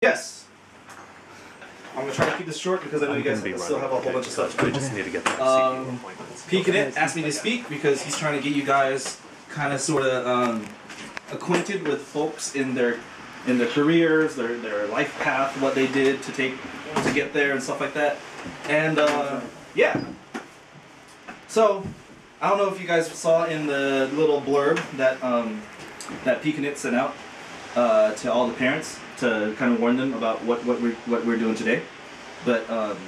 Yes. I'm going to try to keep this short because I know you guys still have a whole bunch of stuff. We just need to get the Peeking It asked me to speak because he's trying to get you guys kind of sort of acquainted with folks in their careers, their life path, what they did to get there and stuff like that. And yeah. So I don't know if you guys saw in the little blurb that that Peeking It sent out to all the parents to kind of warn them about what we're doing today. But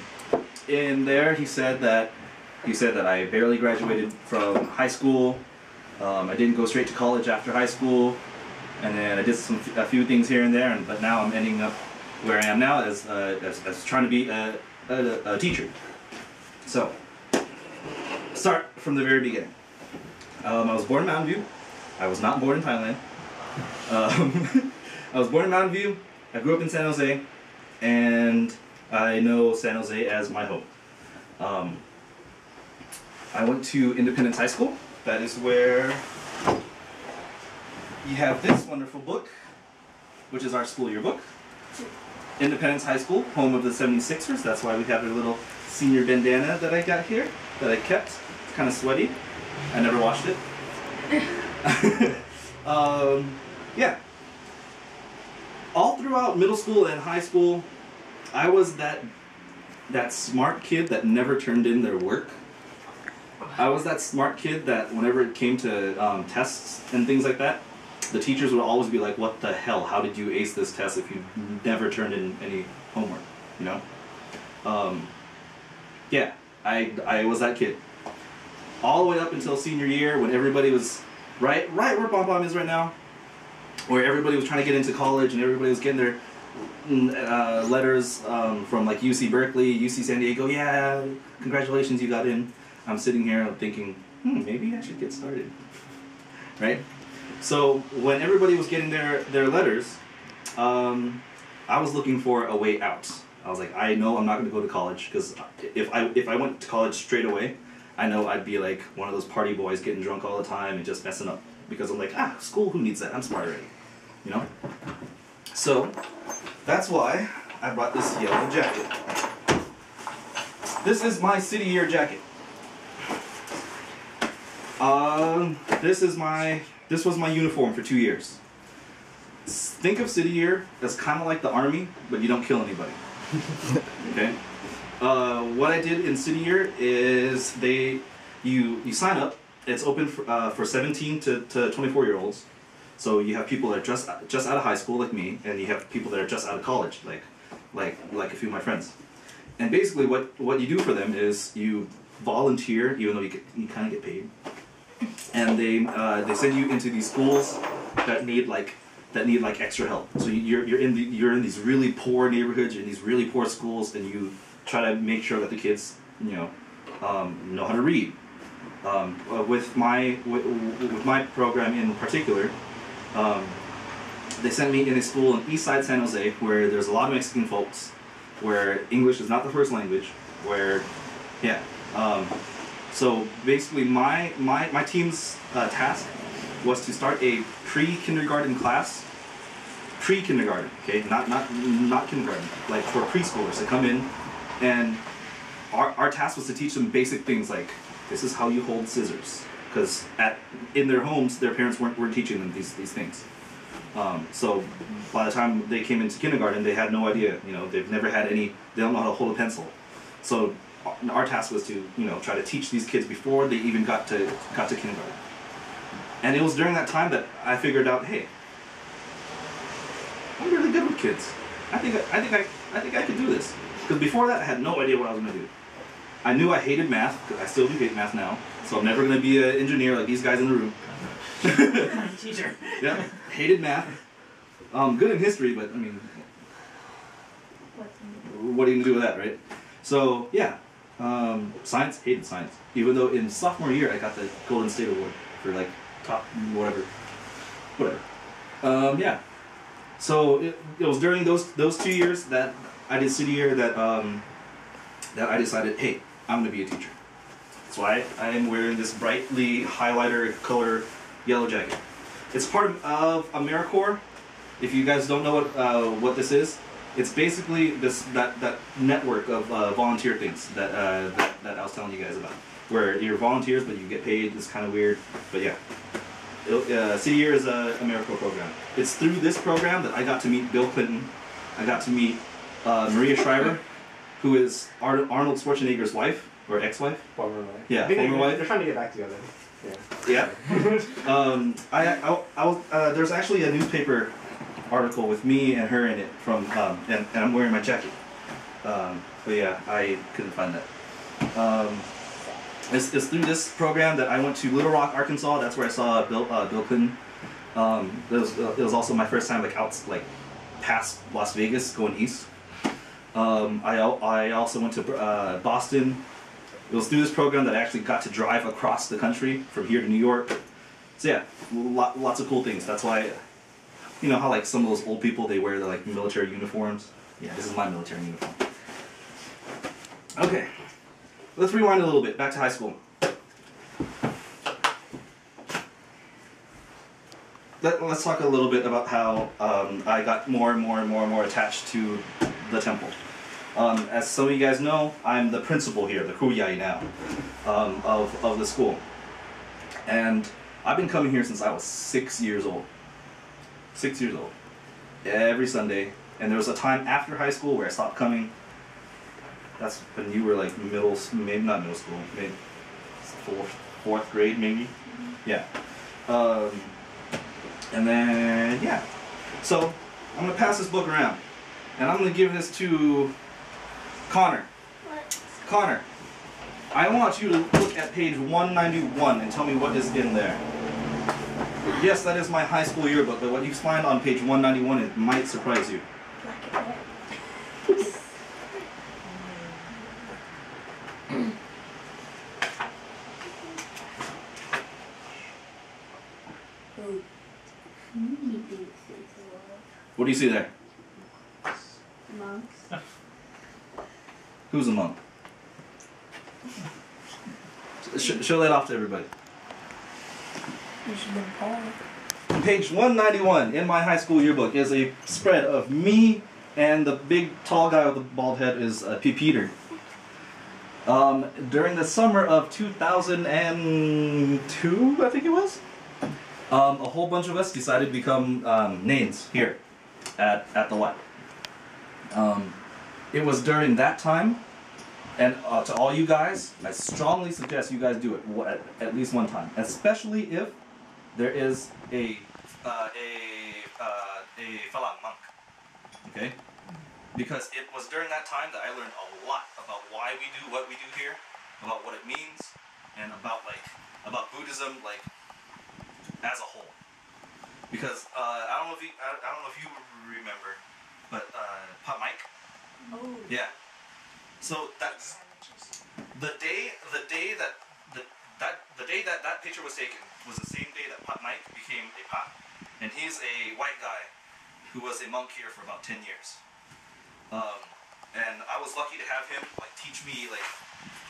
in there he said that I barely graduated from high school. I didn't go straight to college after high school, and then I did a few things here and there. But now I'm ending up where I am now as trying to be a teacher. So start from the very beginning. I was born in Mountain View. I was not born in Thailand. I was born in Mountain View. I grew up in San Jose, and I know San Jose as my home. I went to Independence High School. That is where you have this wonderful book, which is our school yearbook. Independence High School, home of the 76ers. That's why we have a little senior bandana that I got here, that I kept. It's kind of sweaty. I never washed it. Yeah. All throughout middle school and high school, I was that smart kid that never turned in their work. I was that smart kid that whenever it came to tests and things like that, the teachers would always be like, "What the hell? How did you ace this test if you never turned in any homework?" You know? Yeah, I was that kid. All the way up until senior year, when everybody was right where Bom Bom is right now, where everybody was trying to get into college and everybody was getting their letters from like UC Berkeley, UC San Diego. Yeah, congratulations, you got in. I'm sitting here thinking, maybe I should get started, right? So when everybody was getting their letters, I was looking for a way out. I was like, I know I'm not going to go to college because if I went to college straight away, I know I'd be like one of those party boys getting drunk all the time and just messing up. Because I'm like, school, who needs that? I'm smart already, you know? So that's why I brought this yellow jacket. This is my city year jacket. This was my uniform for 2 years. Think of city year as kind of like the army, but you don't kill anybody. Okay. What I did in city year is you sign up. It's open for 17 to 24-year-olds. So you have people that are just out of high school like me, and you have people that are just out of college like a few of my friends. And basically what you do for them is you volunteer, even though you kind of get paid. And they send you into these schools that need extra help. So you're in these really poor neighborhoods, you're in these really poor schools, and you try to make sure that the kids know how to read. With my program in particular, they sent me in a school in East Side San Jose where there's a lot of Mexican folks, where English is not the first language, where so basically my team's task was to start a pre-kindergarten class. Pre-kindergarten, okay, not kindergarten, like for preschoolers to come in, and our task was to teach them basic things like, this is how you hold scissors, because in their homes their parents weren't teaching them these things. So by the time they came into kindergarten, they had no idea. They've never had any. They don't know how to hold a pencil. So our task was to try to teach these kids before they even got to kindergarten. And it was during that time that I figured out, hey, I'm really good with kids. I think I could do this. Because before that, I had no idea what I was going to do. I knew I hated math, because I still do hate math now, so I'm never going to be an engineer like these guys in the room. Teacher. Yeah, hated math. Good in history, but I mean, what are you going to do with that, right? So, yeah, science, hated science. Even though in sophomore year I got the Golden State Award for like top whatever. Yeah. So it was during those 2 years that I did city year that I decided, hey, I'm going to be a teacher. That's why I am wearing this brightly highlighter color yellow jacket. It's part of Americorps. If you guys don't know what this is, It's basically that network of volunteer things that I was telling you guys about, where you're volunteers but you get paid. It's kind of weird, but yeah. City Year is a Americorps program. It's through this program that I got to meet Bill Clinton. I got to meet Maria Shriver, who is Arnold Schwarzenegger's wife or ex-wife. Former wife. Yeah, former wife. They're trying to get back together. Yeah. Yeah. There's actually a newspaper article with me and her in it from, and I'm wearing my jacket. But yeah, I couldn't find that. It's through this program that I went to Little Rock, Arkansas. That's where I saw Bill Clinton. It was also my first time past Las Vegas, going east. I also went to Boston. It was through this program that I actually got to drive across the country from here to New York. So yeah, lots of cool things. That's why, you know how like some of those old people, they wear the like military uniforms? Yeah, this is my military uniform. Okay, let's rewind a little bit, back to high school. Let's talk a little bit about how I got more and more attached to the temple. As some of you guys know, I'm the principal here, the Khru now, of the school. And I've been coming here since I was 6 years old. 6 years old. Every Sunday. And there was a time after high school where I stopped coming. That's when you were like maybe not middle school, maybe fourth grade maybe. Yeah. And then, yeah. So, I'm going to pass this book around. And I'm going to give this to Connor. What? Connor, I want you to look at page 191 and tell me what is in there. Yes, that is my high school yearbook, but what you find on page 191, it might surprise you. Black and white. What do you see there? Monks. Who's a monk? Show that off to everybody. Page 191 in my high school yearbook is a spread of me and the big tall guy with the bald head is Peter. During the summer of 2002, I think it was, a whole bunch of us decided to become names here at the Wat. It was during that time, and to all you guys, I strongly suggest you guys do it at least one time, especially if there is a Phalang monk. Okay, because it was during that time that I learned a lot about why we do what we do here, about what it means, and about Buddhism as a whole. Because I don't know if you remember, but Pot Mike. Oh. Yeah. So that's the day that picture was taken was the same day that Pot Mike became a Pot, and he's a white guy who was a monk here for about 10 years. And I was lucky to have him teach me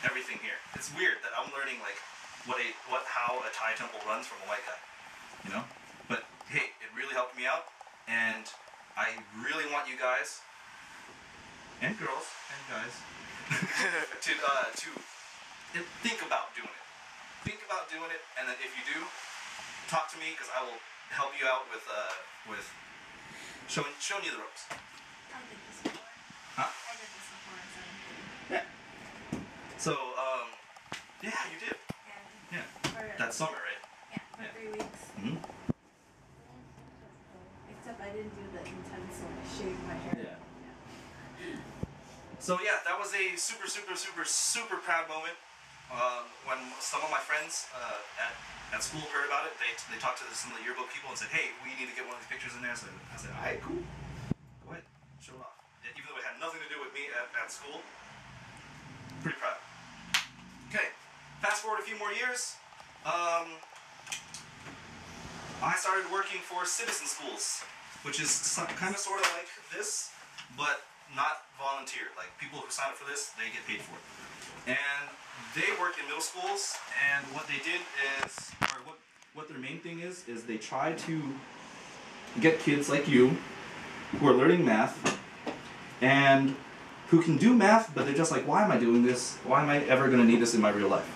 everything here. It's weird that I'm learning how a Thai temple runs from a white guy, you know. But hey, it really helped me out, and I really want you guys and girls and guys to think about doing it. Think about doing it, and then if you do, talk to me because I will help you out with showing you the ropes. I did this before. Huh? I did this before. Yeah. So yeah, you did. Yeah. Yeah. That summer, right? Yeah, for 3 weeks. Mm-hmm. Except I didn't do the intense one. I shaved my hair. Yeah. So yeah, that was a super proud moment. When some of my friends at school heard about it, they talked to some of the yearbook people and said, "Hey, we need to get one of these pictures in there." So I said, "All right, cool. Go ahead, show it off." Even though it had nothing to do with me at school, pretty proud. Okay, fast forward a few more years. I started working for citizen schools, which is kind of sort of like this, but not volunteer. Like people who sign up for this, they get paid for it. And they work in middle schools, and what they did is, or what their main thing is they try to get kids like you who are learning math and who can do math, but they're just like, why am I doing this? Why am I ever going to need this in my real life?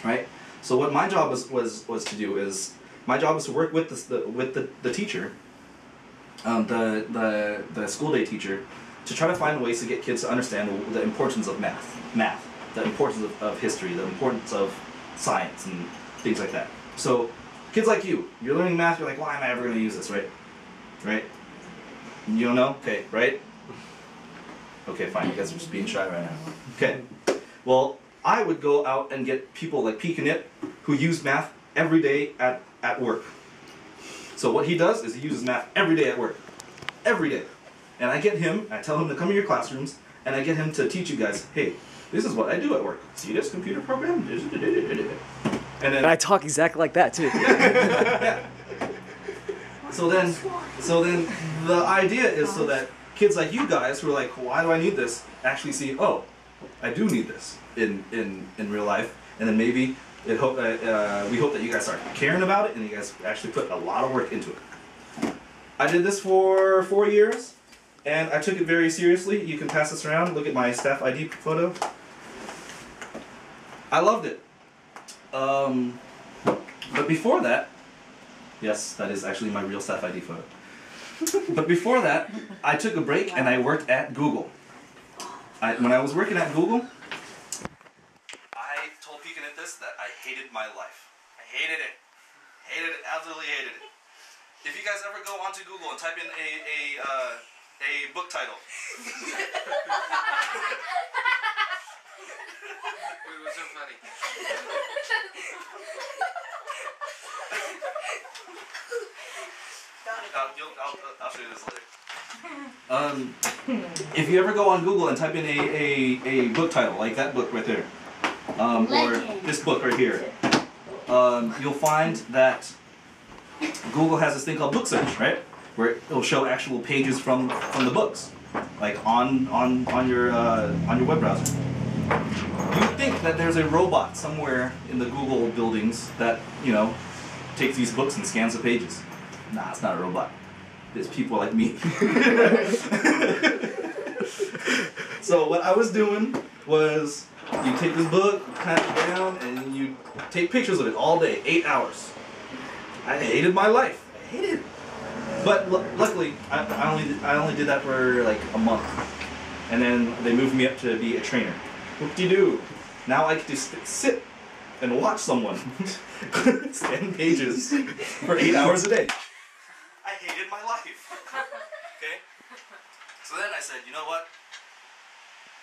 Right? So what my job was to do is, my job was to work with the teacher, the school day teacher, to try to find ways to get kids to understand the importance of math, the importance of history, the importance of science and things like that. So kids like you're learning math, you're like, why am I ever going to use this, right? Right? You don't know? Okay, right? Okay, fine, you guys are just being shy right now. Okay. Well, I would go out and get people like Peek and It who use math every day at work. So what he does is he uses math every day at work. Every day. And I get him, I tell him to come in your classrooms, and I get him to teach you guys, hey, this is what I do at work. See this computer program? And then I talk exactly like that too. So then the idea is so that kids like you guys who are like, why do I need this? Actually see, oh, I do need this in real life, and then maybe we hope that you guys start caring about it and you guys actually put a lot of work into it. I did this for 4 years, and I took it very seriously. You can pass this around. Look at my staff ID photo. I loved it. But before that, yes, that is actually my real staff ID photo. But before that, I took a break and I worked at Google. When I was working at Google, I told Peek and It this, that I hated my life. I hated it. Hated it, absolutely hated it. If you guys ever go onto Google and type in a book title. It was so funny. I'll show you this later. If you ever go on Google and type in a book title, like that book right there, or this book right here, you'll find that Google has this thing called book search, right? Where it'll show actual pages from the books, like on your web browser. You think that there's a robot somewhere in the Google buildings that, you know, takes these books and scans the pages. Nah, it's not a robot. It's people like me. So what I was doing was, you take this book, pat it down, and you take pictures of it all day, 8 hours. I hated my life. I hated it. But luckily, I only did that for like a month, and then they moved me up to be a trainer. Whoop-de-doo. Now I can just sit and watch someone scan pages for 8 hours a day. I hated my life. Okay? So then I said, you know what?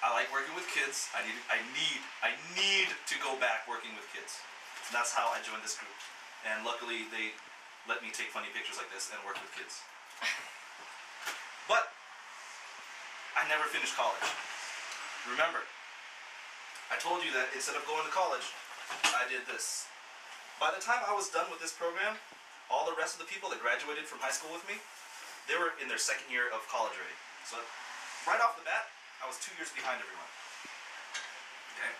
I like working with kids. I need to go back working with kids. And that's how I joined this group. And luckily they let me take funny pictures like this and work with kids. But I never finished college. Remember, I told you that instead of going to college, I did this. By the time I was done with this program, all the rest of the people that graduated from high school with me, they were in their second year of college already. So right off the bat, I was 2 years behind everyone. Okay.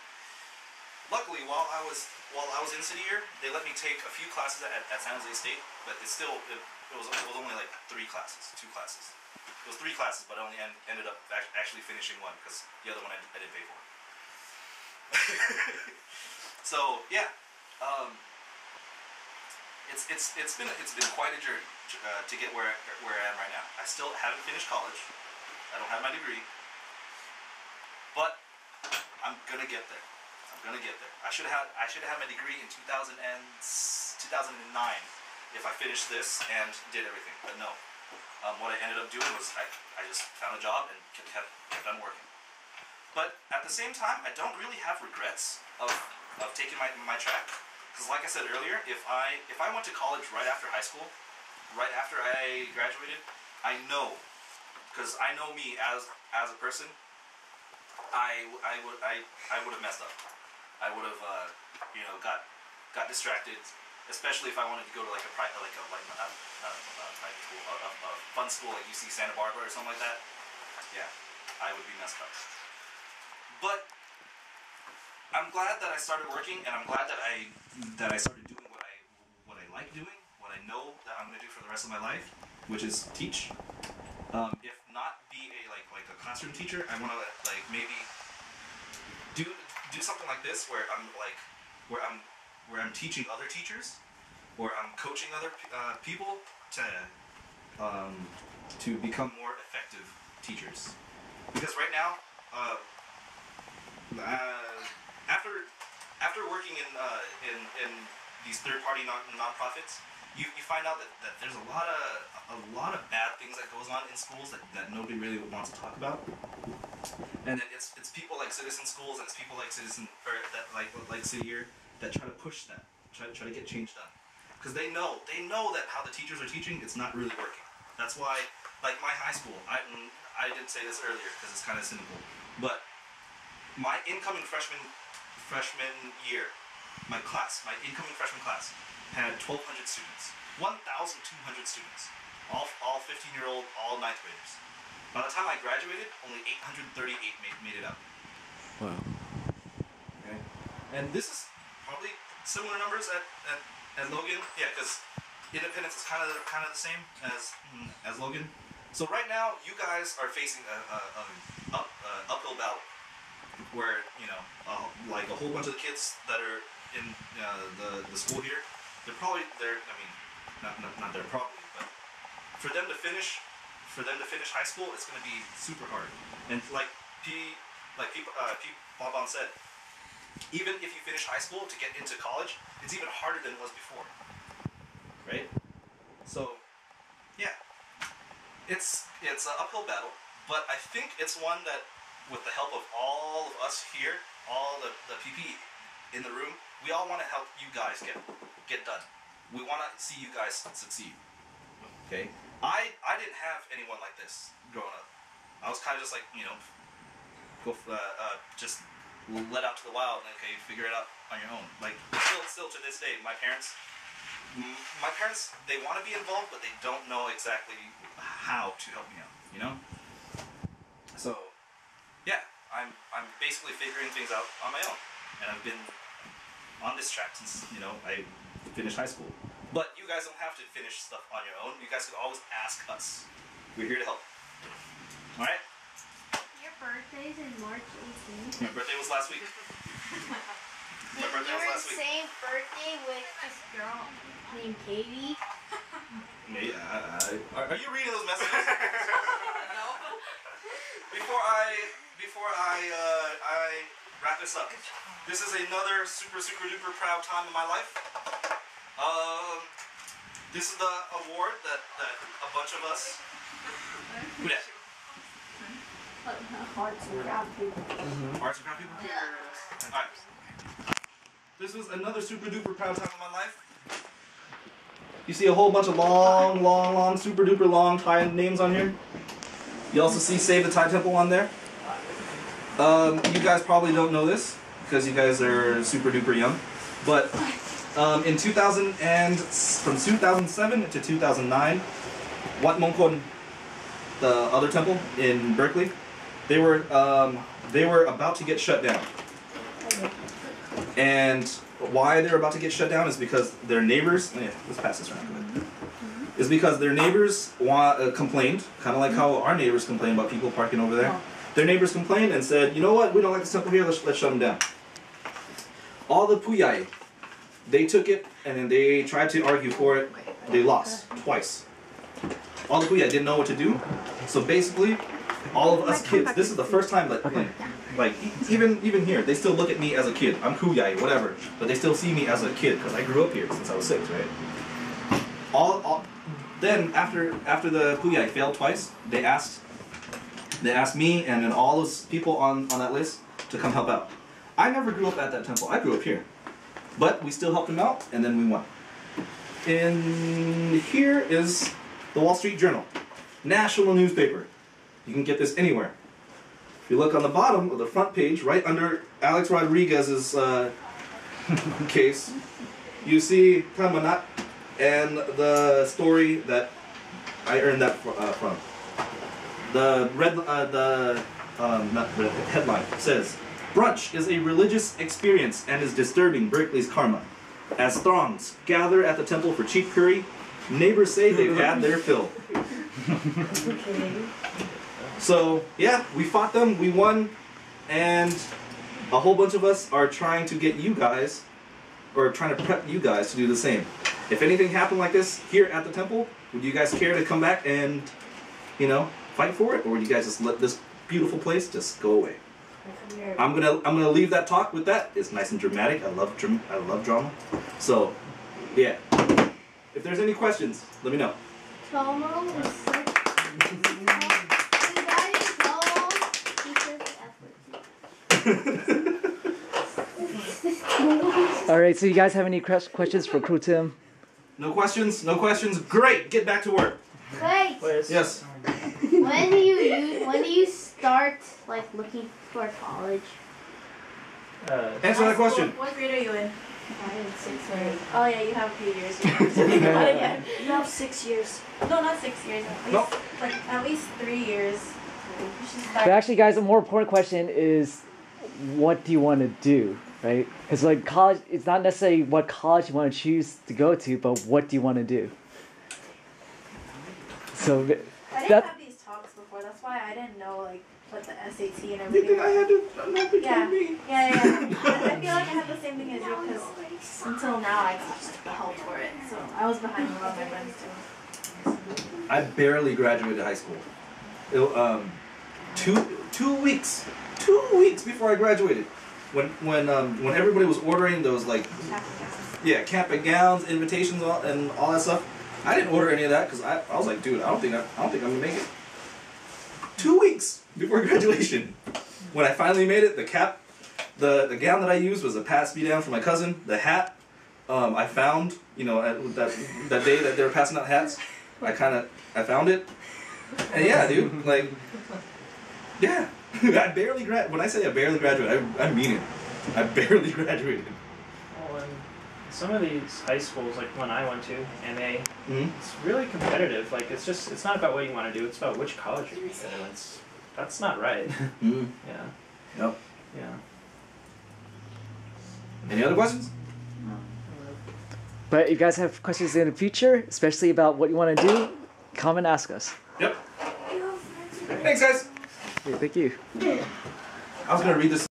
Luckily, while I was in city year, they let me take a few classes at San Jose State, but it was only like 2 classes. It was 3 classes, but I only ended up actually finishing one because the other one I didn't pay for. So yeah, it's been quite a journey to get where I am right now. I still haven't finished college. I don't have my degree, but I'm gonna get there. I should have had my degree in 2009 if I finished this and did everything. But no. What I ended up doing was I just found a job and kept on working. But at the same time, I don't really have regrets of taking my track. Because like I said earlier, if I went to college right after high school, right after I graduated, I know, because I know me as a person, I would have messed up. I would have got distracted, especially if I wanted to go to like a private school, a fun school like UC Santa Barbara or something like that. Yeah, I would be messed up. But I'm glad that I started working, and I'm glad that I started doing what I like doing, what I know that I'm going to do for the rest of my life, which is teach. If not be a like a classroom teacher, I want to like maybe do something like this where I'm teaching other teachers, or I'm coaching other people to become more effective teachers. Because right now, after working in these third-party non-profits, you find out that there's a lot of bad things that goes on in schools that nobody really wants to talk about. And it's people like Citizen Schools, and it's people like Citizen, or that like City Year, that try to push that, try to get change done, because they know that how the teachers are teaching, it's not really working. That's why, like my high school, I didn't say this earlier because it's kind of cynical, but my incoming freshman year, my incoming freshman class had 1,200 students, 1,200 students, all 15-year-old, all 9th graders. By the time I graduated, only 838 made it up. Wow. Okay. And this is probably similar numbers at Logan. Yeah, because Independence is kind of the same as Logan. So right now, you guys are facing a uphill battle, where like a whole bunch of the kids that are in the school here, not but for them to finish high school, it's going to be super hard. And like Bob said, even if you finish high school to get into college, it's even harder than it was before, right? So yeah, it's an uphill battle, but I think it's one that, with the help of all of us here, all the PP in the room, we all want to help you guys get done. We want to see you guys succeed. Okay? I didn't have anyone like this growing up. I was kind of just like, just let out to the wild and okay, figure it out on your own. Like still to this day, my parents, they want to be involved, but they don't know exactly how to help me out. So yeah, I'm basically figuring things out on my own, and I've been on this track since I finished high school. But you guys don't have to finish stuff on your own. You guys can always ask us. We're here to help. All right? Your birthday's in March 18th. My birthday was last week. My birthday was last week. Same birthday with this girl named Katie. Yeah. Are you reading those messages? No. Before I wrap this up, this is another super duper proud time in my life. This is the award that a bunch of us. Who that? Hearts and crowd people. Arts and craft people? Alright. This was another super duper proud time in my life. You see a whole bunch of long, super duper long Thai names on here. You also see Save the Thai Temple on there. You guys probably don't know this because you guys are super duper young. But in from 2007 to 2009, Wat Mongkon, the other temple in Berkeley, they were about to get shut down. And why they're about to get shut down is because their neighbors. Let's pass this around. Go ahead. Is because their neighbors complained, kind of like how our neighbors complain about people parking over there. Their neighbors complained and said, you know what, we don't like this temple here, let's shut them down. All the Puyai, they took it and then they tried to argue for it. They lost twice. All the Puyai didn't know what to do. So basically, all of us kids, this is the first time that, like even here, they still look at me as a kid. I'm Kuyai, whatever, but they still see me as a kid because I grew up here since I was 6, right? Then after the Puyai failed twice, they asked me and then all those people on that list to come help out. I never grew up at that temple. I grew up here, but we still helped them out, and then we won. And here is the Wall Street Journal, national newspaper. You can get this anywhere. If you look on the bottom of the front page, right under Alex Rodriguez's case, you see Kamanat and the story that I earned that from. The headline says, "Brunch is a religious experience and is disturbing Berkeley's karma. As throngs gather at the temple for cheap curry, neighbors say they've had their fill." So yeah, we fought them, we won, and a whole bunch of us are trying to get you guys, or trying to prep you guys to do the same. If anything happened like this here at the temple, would you guys care to come back and, you know, fight for it, or would you guys just let this beautiful place just go away? I'm gonna leave that talk with that. It's nice and dramatic. I love drama. So, yeah. If there's any questions, let me know. Tomo is such Alright, so you guys have any questions for Khru Tim? No questions? No questions? Great! Get back to work. Wait. Yes. When do you start like looking for college? Answer that question. What grade are you in? I'm in 6th grade. Oh yeah, you have a few years. You have 6 years. No, not 6 years. At least, Nope. like at least 3 years. You should start. But actually, guys, a more important question is, what do you want to do, right? Because like college, it's not necessarily what college you want to choose to go to, but what do you want to do? So I didn't that have these talks before. That's why I didn't know like what the SAT and You everything. think I had to know between Yeah. me? Yeah. I feel like I had the same thing as you because until now I got the help for it. So I was behind a lot of my friends too. I barely graduated high school. Two weeks before I graduated, when everybody was ordering those like cap and gowns, invitations, and all that stuff, I didn't order any of that because I was like, dude, I don't think I'm gonna make it. 2 weeks before graduation, when I finally made it, the cap, the gown that I used was a pass me down from my cousin. The hat, I found, you know, that day that they were passing out hats, I found it, and yeah, dude, like, yeah, I barely when I say I barely graduated, I mean it. I barely graduated. Well, and some of these high schools, like one I went to, MA, Mm-hmm. it's really competitive. Like it's not about what you want to do; it's about which college you get in. That's not right. Mm-hmm. Yeah. Yep. Yeah. Any other questions? But if you guys have questions in the future, especially about what you want to do, come and ask us. Yep. Thanks, guys. Okay, thank you. I was gonna read this.